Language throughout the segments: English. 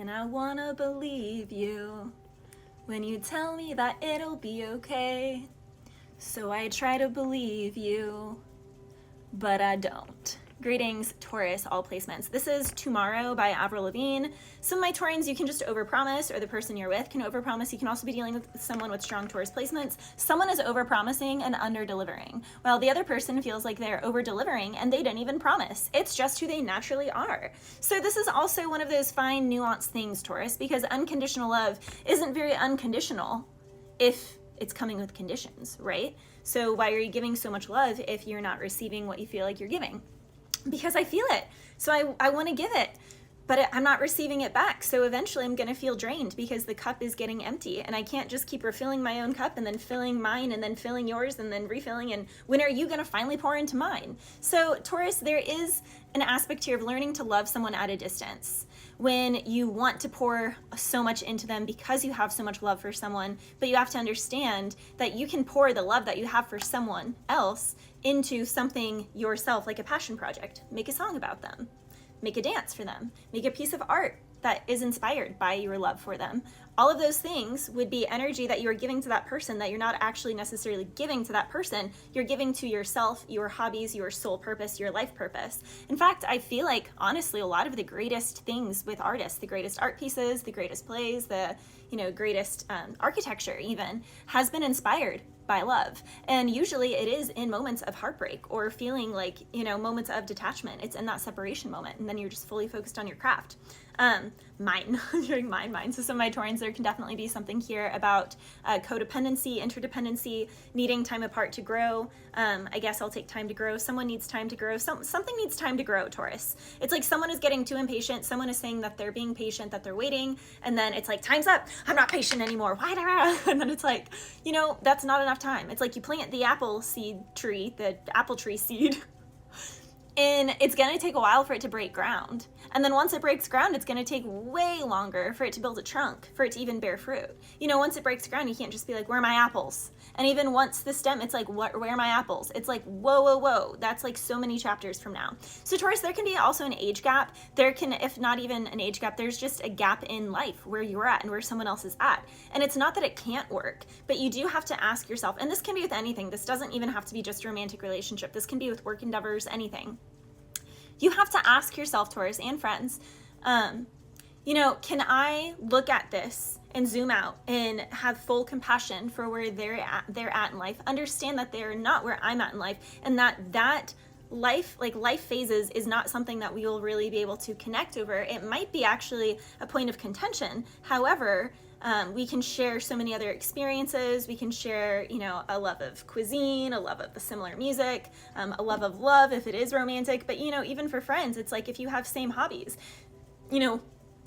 and I wanna believe you when you tell me that it'll be okay. So I try to believe you, but I don't. Greetings, Taurus, all placements. This is Tomorrow by Avril Lavigne. Some of my Taurians, you can just overpromise, or the person you're with can overpromise. You can also be dealing with someone with strong Taurus placements. Someone is overpromising and under-delivering, while the other person feels like they're over-delivering and they didn't even promise. It's just who they naturally are. So this is also one of those fine, nuanced things, Taurus, because unconditional love isn't very unconditional if it's coming with conditions, right? So why are you giving so much love if you're not receiving what you feel like you're giving? Because I feel it. So I want to give it, but I'm not receiving it back. So eventually I'm going to feel drained because the cup is getting empty, and I can't just keep refilling my own cup and then filling mine and then filling yours and then refilling. And when are you going to finally pour into mine? So Taurus, there is an aspect here of learning to love someone at a distance. When you want to pour so much into them because you have so much love for someone, but you have to understand that you can pour the love that you have for someone else into something yourself, like a passion project. Make a song about them, make a dance for them, make a piece of art that is inspired by your love for them. All of those things would be energy that you're giving to that person that you're not actually necessarily giving to that person. You're giving to yourself, your hobbies, your soul purpose, your life purpose. In fact, I feel like, honestly, a lot of the greatest things with artists, the greatest art pieces, the greatest plays, the greatest architecture even, has been inspired by love. And usually it is in moments of heartbreak or feeling like, moments of detachment. It's in that separation moment, and then you're just fully focused on your craft. During mine. So some of my Taurians, there can definitely be something here about codependency, interdependency, needing time apart to grow. I guess I'll take time to grow. Someone needs time to grow. Something needs time to grow, Taurus. It's like someone is getting too impatient. Someone is saying that they're being patient, that they're waiting. And then it's like, time's up. I'm not patient anymore. Why? And then it's like, that's not enough time. It's like you plant the apple tree seed, and it's going to take a while for it to break ground. And then once it breaks ground, it's going to take way longer for it to build a trunk, for it to even bear fruit. Once it breaks ground, you can't just be like, where are my apples? And even once the stem, it's like, where are my apples? It's like, whoa. That's like so many chapters from now. So Taurus, there can be also an age gap. There can, if not even an age gap, there's just a gap in life where you're at and where someone else is at. And it's not that it can't work, but you do have to ask yourself, and this can be with anything. This doesn't even have to be just a romantic relationship. This can be with work endeavors, anything. You have to ask yourself, Taurus and friends, can I look at this and zoom out and have full compassion for where they're at in life, understand that they're not where I'm at in life, and that life phases is not something that we will really be able to connect over. It might be actually a point of contention. However, we can share so many other experiences. We can share, a love of cuisine, a love of the similar music, a love of love if it is romantic. But, even for friends, it's like if you have same hobbies,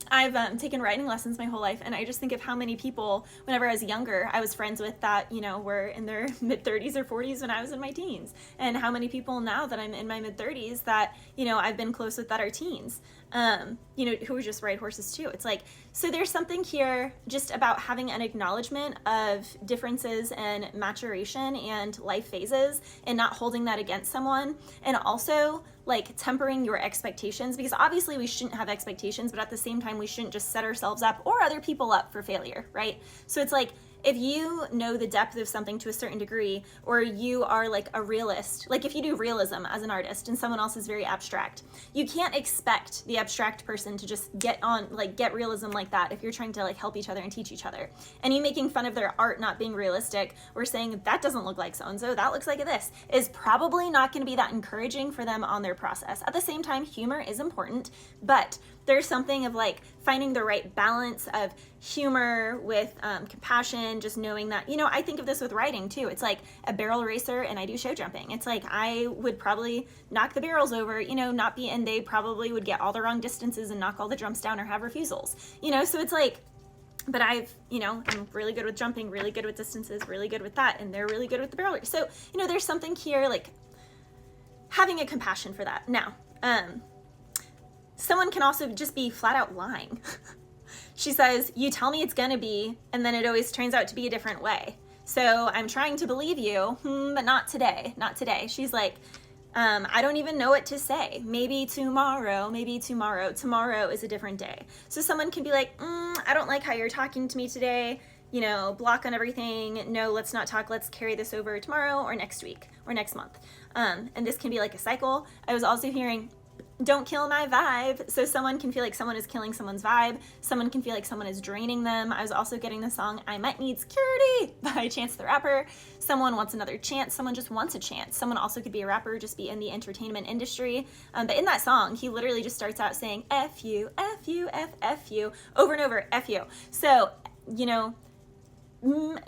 I've taken writing lessons my whole life, and I just think of how many people, whenever I was younger, I was friends with that, were in their mid-30s or 40s when I was in my teens, and how many people now that I'm in my mid-30s that, I've been close with that are teens, who just ride horses too. It's like, so there's something here just about having an acknowledgement of differences and maturation and life phases and not holding that against someone, and also like tempering your expectations, because obviously we shouldn't have expectations, but at the same time we shouldn't just set ourselves up or other people up for failure, right? So it's like, if you know the depth of something to a certain degree, or you are like a realist, like if you do realism as an artist and someone else is very abstract, you can't expect the abstract person to just get realism like that if you're trying to like help each other and teach each other. And you making fun of their art not being realistic, or saying that doesn't look like so-and-so, that looks like this, is probably not going to be that encouraging for them on their process. At the same time, humor is important, but there's something of like finding the right balance of humor with compassion, just knowing that, I think of this with writing too. It's like a barrel racer and I do show jumping. It's like I would probably knock the barrels over, and they probably would get all the wrong distances and knock all the jumps down or have refusals, so it's like, but I'm really good with jumping, really good with distances, really good with that, and they're really good with the barrel race. So, there's something here like having a compassion for that. Now, someone can also just be flat out lying. She says, you tell me it's gonna be, and then it always turns out to be a different way. So I'm trying to believe you, but not today, not today. She's like, I don't even know what to say. Maybe tomorrow, tomorrow is a different day. So someone can be like, I don't like how you're talking to me today, you know, block on everything. No, let's not talk. Let's carry this over tomorrow or next week or next month. And this can be like a cycle. I was also hearing, don't kill my vibe. So someone can feel like someone is killing someone's vibe. Someone can feel like someone is draining them. I was also getting the song I Might Need Security by Chance the Rapper. Someone wants another chance. Someone just wants a chance. Someone also could be a rapper, just be in the entertainment industry. But in that song, he literally just starts out saying, F you, F you, F you, over and over, F you. So, you know,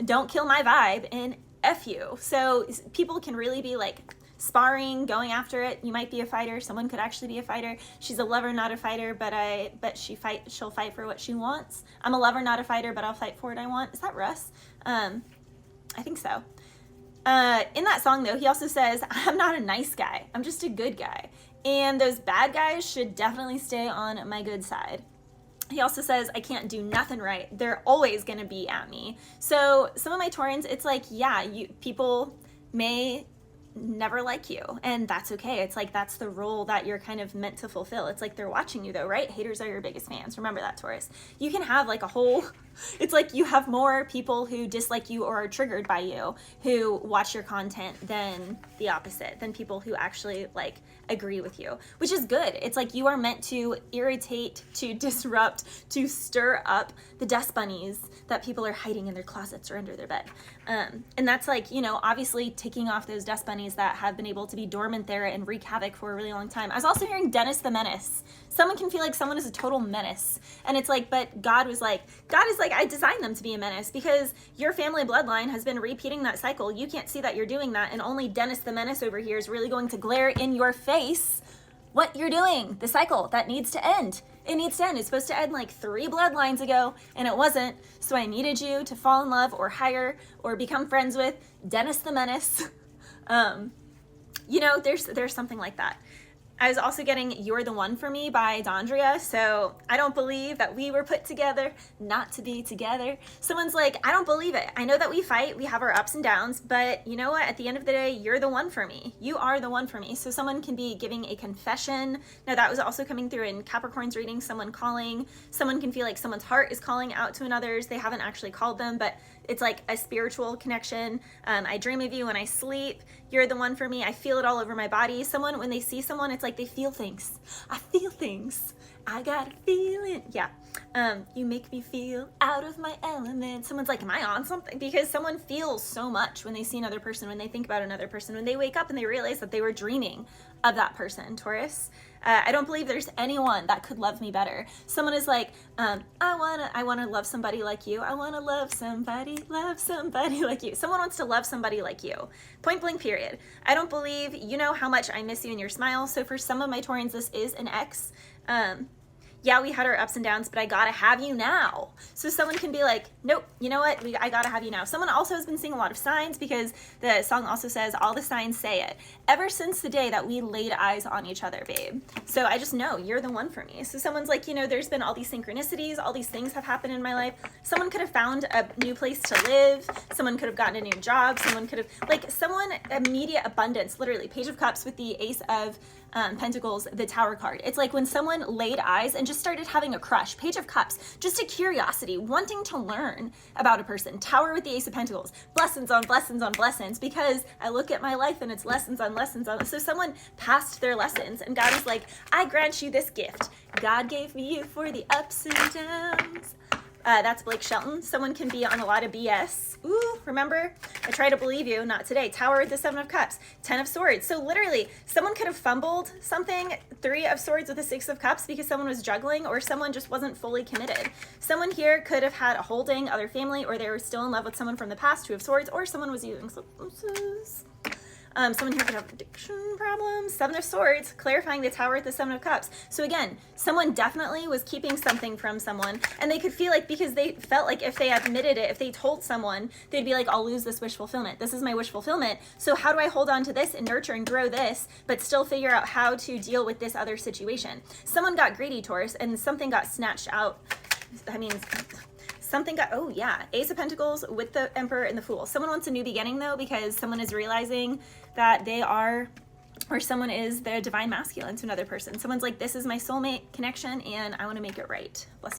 don't kill my vibe and F you. So people can really be like, sparring, going after it. You might be a fighter. Someone could actually be a fighter. She's a lover, not a fighter, but she'll fight for what she wants. I'm a lover, not a fighter, but I'll fight for what I want. Is that Russ? I think so. In that song though, he also says, I'm not a nice guy. I'm just a good guy. And those bad guys should definitely stay on my good side. He also says, I can't do nothing right. They're always going to be at me. So some of my Taurans, it's like, yeah, people may never like you, and that's okay. It's like that's the role that you're kind of meant to fulfill. It's like they're watching you though, right? Haters are your biggest fans. Remember that, Taurus. You can have like a whole, it's like you have more people who dislike you or are triggered by you who watch your content than the opposite, than people who actually like agree with you, which is good. It's like you are meant to irritate, to disrupt, to stir up the dust bunnies that people are hiding in their closets or under their bed. And that's like, you know, obviously ticking off those dust bunnies that have been able to be dormant there and wreak havoc for a really long time. I was also hearing Dennis the Menace. Someone can feel like someone is a total menace. And it's like, but God is like, I designed them to be a menace because your family bloodline has been repeating that cycle. You can't see that you're doing that. And only Dennis the Menace over here is really going to glare in your face what you're doing, the cycle that needs to end. It needs to end. It's supposed to end like 3 bloodlines ago, and it wasn't. So I needed you to fall in love or hire or become friends with Dennis the Menace. You know, there's something like that. I was also getting You're the One for Me by Dondria. So I don't believe that we were put together not to be together. Someone's like, I don't believe it. I know that we fight, we have our ups and downs, but you know what? At the end of the day, you're the one for me. You are the one for me. So someone can be giving a confession. Now that was also coming through in Capricorn's reading, someone calling. Someone can feel like someone's heart is calling out to another's. They haven't actually called them, but it's like a spiritual connection. I dream of you when I sleep. You're the one for me. I feel it all over my body. Someone, when they see someone, it's like they feel things. I feel things. I got a feeling. Yeah. You make me feel out of my element. Someone's like, am I on something? Because someone feels so much when they see another person, when they think about another person, when they wake up and they realize that they were dreaming of that person, Taurus. I don't believe there's anyone that could love me better. Someone is like, I wanna love somebody like you. I wanna love somebody like you. Someone wants to love somebody like you. Point blank period. I don't believe you know how much I miss you and your smile. So for some of my Taurans, this is an ex. Yeah, we had our ups and downs, but I gotta have you now. So someone can be like, nope, you know what? I gotta have you now. Someone also has been seeing a lot of signs because the song also says, all the signs say it. Ever since the day that we laid eyes on each other, babe. So I just know you're the one for me. So someone's like, you know, there's been all these synchronicities, all these things have happened in my life. Someone could have found a new place to live. Someone could have gotten a new job. Someone could have, like someone, immediate abundance, literally. Page of Cups with the Ace of Pentacles, the Tower card. It's like when someone laid eyes and just started having a crush. Page of Cups, just a curiosity, wanting to learn about a person. Tower with the Ace of Pentacles, blessings on blessings on blessings, because I look at my life and it's lessons on lessons on. So someone passed their lessons and God is like, I grant you this gift. God gave me you for the ups and downs. That's Blake Shelton. Someone can be on a lot of BS. Ooh, remember? I try to believe you, not today. Tower with the 7 of Cups, 10 of Swords. So literally, someone could have fumbled something, 3 of Swords with a 6 of Cups because someone was juggling or someone just wasn't fully committed. Someone here could have had a holding, other family, or they were still in love with someone from the past, 2 of Swords, or someone was using substances. Someone here could have addiction problems. 7 of Swords, clarifying the Tower at the 7 of Cups. So again, someone definitely was keeping something from someone, and they could feel like, because they felt like if they admitted it, if they told someone, they'd be like, I'll lose this wish fulfillment. This is my wish fulfillment. So how do I hold on to this and nurture and grow this, but still figure out how to deal with this other situation? Someone got greedy, Taurus, and something got snatched out. I mean, something got, oh yeah, Ace of Pentacles with the Emperor and the Fool. Someone wants a new beginning though, because someone is realizing that they are or someone is their divine masculine to another person. Someone's like, this is my soulmate connection and I want to make it right. Bless